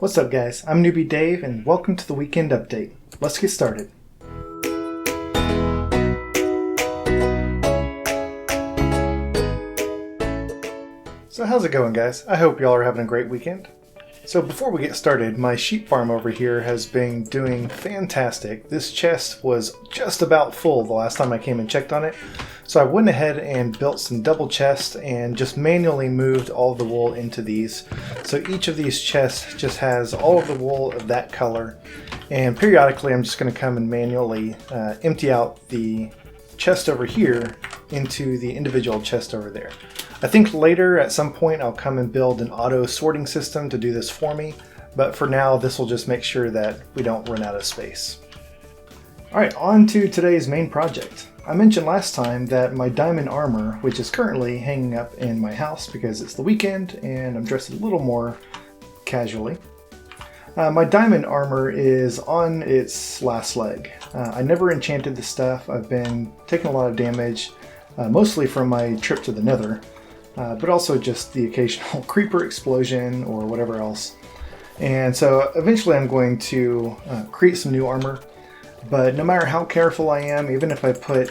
What's up guys, I'm Newbie Dave and welcome to the weekend update. Let's get started. So how's it going guys? I hope y'all are having a great weekend. So before we get started, my sheep farm over here has been doing fantastic. This chest was just about full the last time I came and checked on it. So I went ahead and built some double chests and just manually moved all of the wool into these. So each of these chests just has all of the wool of that color. And periodically I'm just going to come and manually empty out the chest over here into the individual chest over there. I think later at some point I'll come and build an auto sorting system to do this for me. But for now this will just make sure that we don't run out of space. Alright, on to today's main project. I mentioned last time that my diamond armor, which is currently hanging up in my house because it's the weekend and I'm dressed a little more casually. My diamond armor is on its last leg. I never enchanted the stuff. I've been taking a lot of damage, mostly from my trip to the nether, but also just the occasional creeper explosion or whatever else. And so eventually I'm going to create some new armor. But no matter how careful I am, even if I put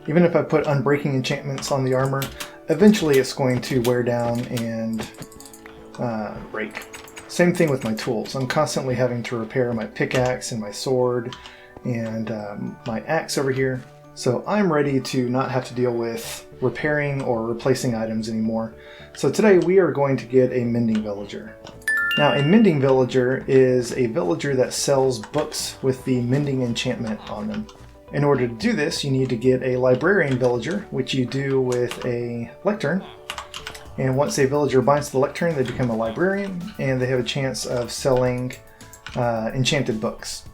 unbreaking enchantments on the armor, eventually it's going to wear down and break. Same thing with my tools. I'm constantly having to repair my pickaxe and my sword and my axe over here. So I'm ready to not have to deal with repairing or replacing items anymore. So today we are going to get a Mending Villager. Now, a Mending Villager is a villager that sells books with the Mending enchantment on them. In order to do this, you need to get a Librarian Villager, which you do with a lectern. And once a villager binds to the lectern, they become a librarian, and they have a chance of selling enchanted books.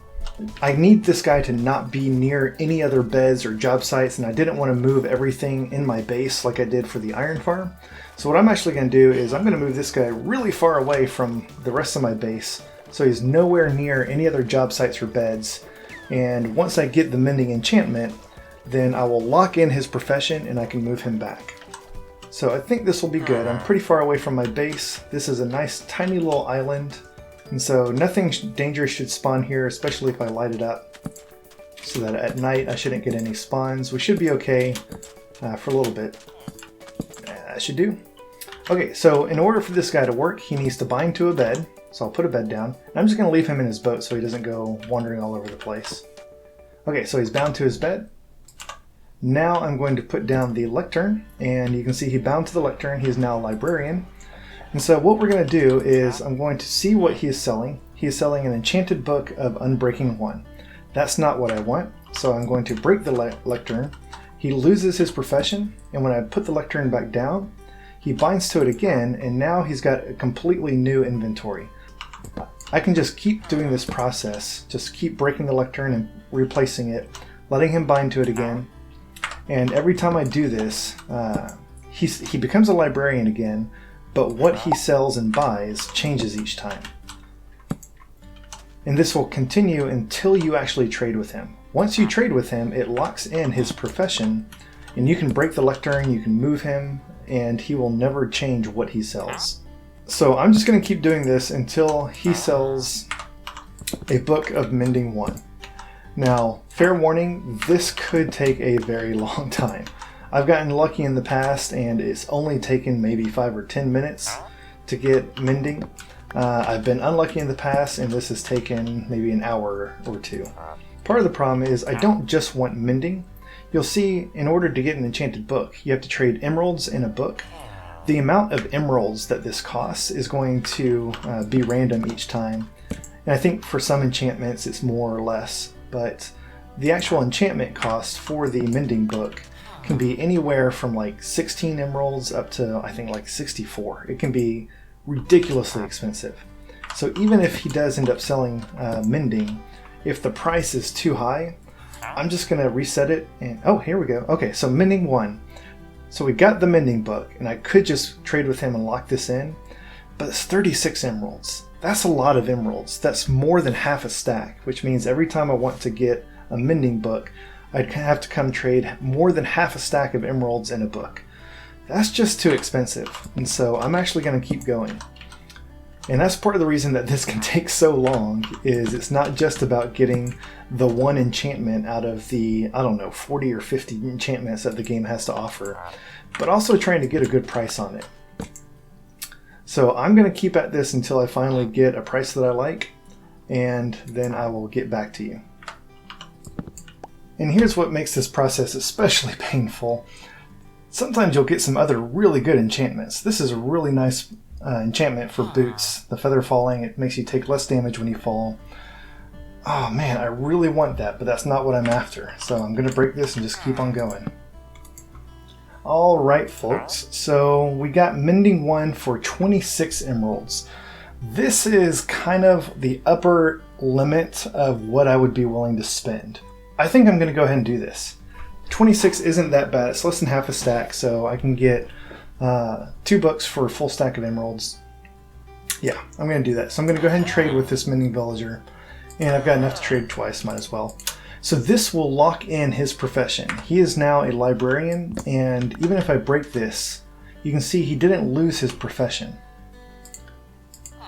I need this guy to not be near any other beds or job sites, and I didn't want to move everything in my base like I did for the iron farm. So what I'm actually going to do is I'm going to move this guy really far away from the rest of my base, so he's nowhere near any other job sites or beds. And once I get the Mending enchantment, then I will lock in his profession and I can move him back. So I think this will be good. I'm pretty far away from my base. This is a nice tiny little island, and so nothing dangerous should spawn here, especially if I light it up, so that at night I shouldn't get any spawns. We should be okay for a little bit. That should do. Okay, so in order for this guy to work, he needs to bind to a bed. So I'll put a bed down. I'm just going to leave him in his boat so he doesn't go wandering all over the place. Okay, so he's bound to his bed. Now I'm going to put down the lectern, and you can see he bound to the lectern. He is now a librarian. And so what we're going to do is I'm going to see what he is selling. He is selling an enchanted book of Unbreaking 1. That's not what I want, so I'm going to break the lectern. He loses his profession, and when I put the lectern back down, he binds to it again, and now he's got a completely new inventory. I can just keep doing this process, just keep breaking the lectern and replacing it, letting him bind to it again. And every time I do this, he becomes a librarian again, but what he sells and buys changes each time. And this will continue until you actually trade with him. Once you trade with him, it locks in his profession, and you can break the lectern, you can move him, and he will never change what he sells. So I'm just going to keep doing this until he sells a book of Mending 1. Now, fair warning, this could take a very long time. I've gotten lucky in the past and it's only taken maybe 5 or 10 minutes to get mending. I've been unlucky in the past and this has taken maybe an hour or two. Part of the problem is I don't just want mending. You'll see, in order to get an enchanted book, you have to trade emeralds in a book. The amount of emeralds that this costs is going to be random each time. And I think for some enchantments it's more or less, but the actual enchantment cost for the mending book can be anywhere from like 16 emeralds up to I think like 64. It can be ridiculously expensive. So even if he does end up selling mending, if the price is too high, I'm just going to reset it and oh, here we go. Okay, so Mending 1. So we got the Mending book and I could just trade with him and lock this in, but it's 36 emeralds. That's a lot of emeralds. That's more than half a stack, which means every time I want to get a Mending book, I'd have to come trade more than half a stack of emeralds in a book. That's just too expensive, and so I'm actually going to keep going. And that's part of the reason that this can take so long, is it's not just about getting the one enchantment out of the, I don't know, 40 or 50 enchantments that the game has to offer, but also trying to get a good price on it. So I'm going to keep at this until I finally get a price that I like, and then I will get back to you. And here's what makes this process especially painful. Sometimes you'll get some other really good enchantments. This is a really nice enchantment for boots. The feather falling, it makes you take less damage when you fall. Oh man, I really want that, but that's not what I'm after. So I'm going to break this and just keep on going. Alright folks, so we got Mending 1 for 26 emeralds. This is kind of the upper limit of what I would be willing to spend. I think I'm going to go ahead and do this. 26 isn't that bad. It's less than half a stack, so I can get 2 books for a full stack of emeralds. Yeah, I'm going to do that. So I'm going to go ahead and trade with this Mending Villager. And I've got enough to trade twice, might as well. So this will lock in his profession. He is now a librarian, and even if I break this, you can see he didn't lose his profession.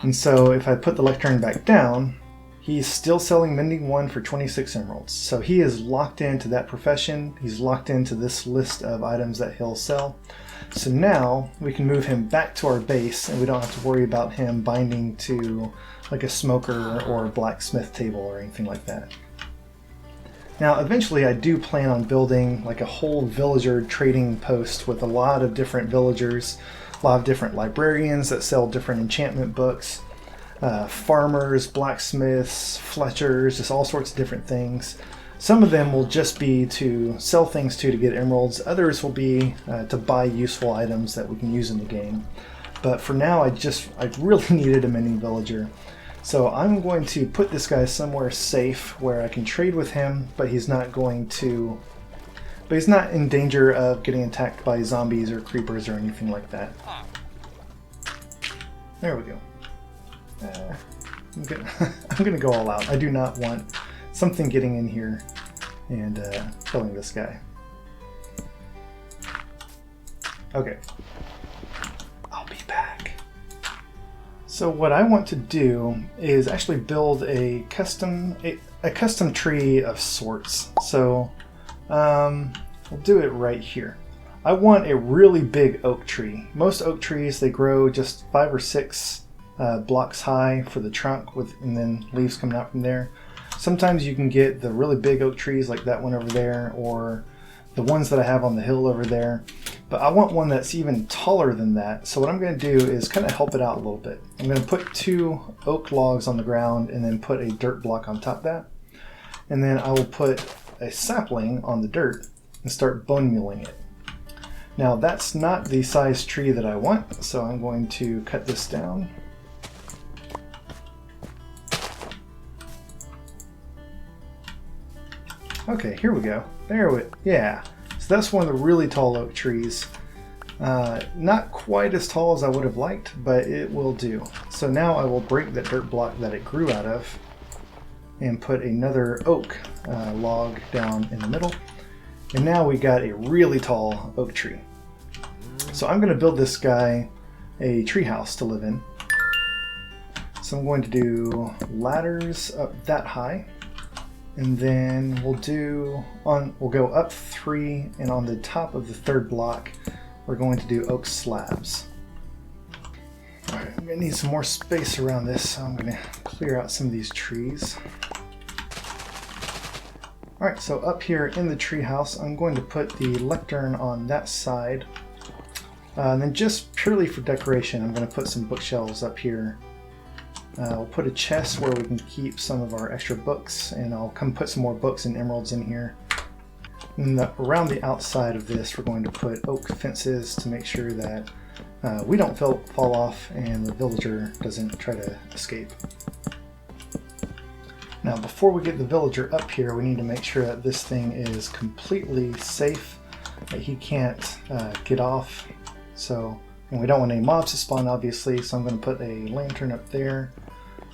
And so if I put the lectern back down, he's still selling Mending 1 for 26 emeralds. So he is locked into that profession. He's locked into this list of items that he'll sell. So now we can move him back to our base, and we don't have to worry about him binding to like a smoker or a blacksmith table or anything like that. Now eventually I do plan on building like a whole villager trading post with a lot of different villagers, a lot of different librarians that sell different enchantment books, farmers, blacksmiths, fletchers, just all sorts of different things. Some of them will just be to sell things to get emeralds. Others will be to buy useful items that we can use in the game. But for now, I really needed a Mending Villager. So I'm going to put this guy somewhere safe where I can trade with him, but he's not in danger of getting attacked by zombies or creepers or anything like that. There we go. I'm gonna go all out. I do not want something getting in here and killing this guy. Okay. I'll be back. So what I want to do is actually build a custom tree of sorts. So we'll do it right here. I want a really big oak tree. Most oak trees, they grow just 5 or 6 blocks high for the trunk, and then leaves coming out from there. Sometimes you can get the really big oak trees like that one over there, or the ones that I have on the hill over there. But I want one that's even taller than that. So what I'm going to do is kind of help it out a little bit. I'm going to put 2 oak logs on the ground and then put a dirt block on top of that. And then I will put a sapling on the dirt and start bone mealing it. Now that's not the size tree that I want, so I'm going to cut this down. Okay, here we go. Yeah. So that's one of the really tall oak trees. Not quite as tall as I would have liked, but it will do. So now I will break that dirt block that it grew out of and put another oak log down in the middle. And now we got a really tall oak tree. So I'm going to build this guy a treehouse to live in. So I'm going to do ladders up that high. And then we'll go up 3, and on the top of the 3rd block, we're going to do oak slabs. All right, I'm gonna need some more space around this, so I'm gonna clear out some of these trees. All right, so up here in the treehouse, I'm going to put the lectern on that side. And then just purely for decoration, I'm gonna put some bookshelves up here. We'll put a chest where we can keep some of our extra books, and I'll come put some more books and emeralds in here. And around the outside of this, we're going to put oak fences to make sure that we don't fall off and the villager doesn't try to escape. Now before we get the villager up here, we need to make sure that this thing is completely safe, that he can't get off. And we don't want any mobs to spawn, obviously, so I'm going to put a lantern up there.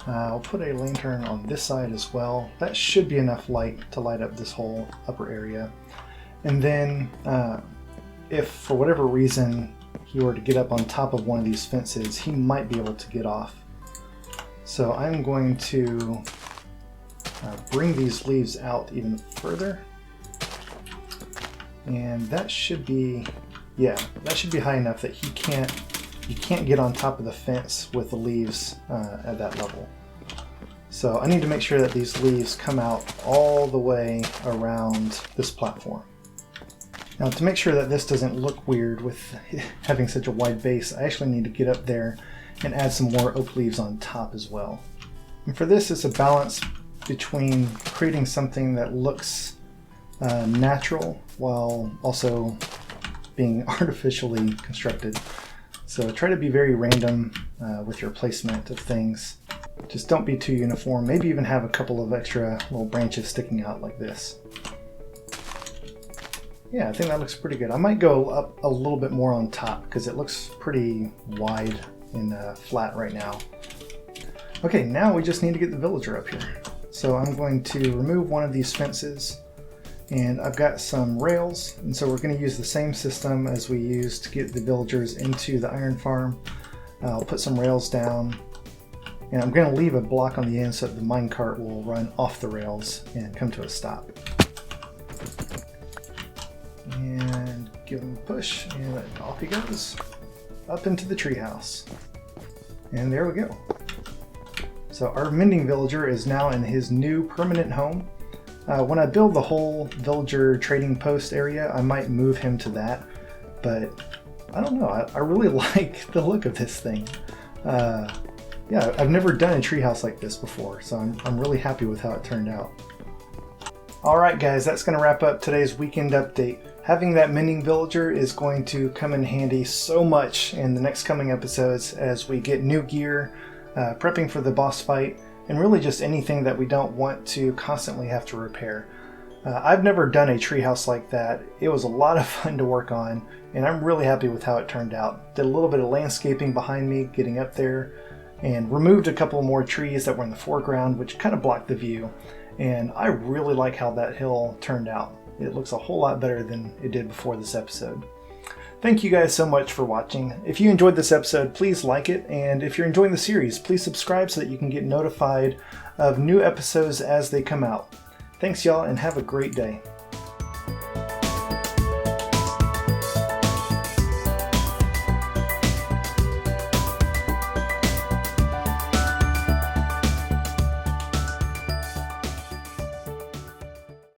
I'll put a lantern on this side as well. That should be enough light to light up this whole upper area. And then if for whatever reason he were to get up on top of one of these fences, he might be able to get off. So I'm going to bring these leaves out even further. And that should be, yeah, that should be high enough that you can't get on top of the fence with the leaves at that level. So I need to make sure that these leaves come out all the way around this platform. Now, to make sure that this doesn't look weird with having such a wide base, I actually need to get up there and add some more oak leaves on top as well. And for this, it's a balance between creating something that looks natural while also being artificially constructed. So try to be very random with your placement of things. Just don't be too uniform. Maybe even have a couple of extra little branches sticking out like this. Yeah, I think that looks pretty good. I might go up a little bit more on top because it looks pretty wide and flat right now. Okay, now we just need to get the villager up here. So I'm going to remove one of these fences, and I've got some rails, and so we're going to use the same system as we used to get the villagers into the iron farm. I'll put some rails down, and I'm going to leave a block on the end so that the minecart will run off the rails and come to a stop. And give him a push, and off he goes, up into the treehouse. And there we go. So our Mending Villager is now in his new permanent home. When I build the whole villager trading post area, I might move him to that, but I don't know, I really like the look of this thing. Yeah, I've never done a treehouse like this before, so I'm really happy with how it turned out. Alright guys, that's going to wrap up today's weekend update. Having that Mending Villager is going to come in handy so much in the next coming episodes as we get new gear, prepping for the boss fight, and really just anything that we don't want to constantly have to repair. I've never done a treehouse like that. It was a lot of fun to work on, and I'm really happy with how it turned out. Did a little bit of landscaping behind me getting up there, and removed a couple more trees that were in the foreground, which kind of blocked the view. And I really like how that hill turned out. It looks a whole lot better than it did before this episode. Thank you guys so much for watching. If you enjoyed this episode, please like it, and if you're enjoying the series, please subscribe so that you can get notified of new episodes as they come out. Thanks y'all, and have a great day.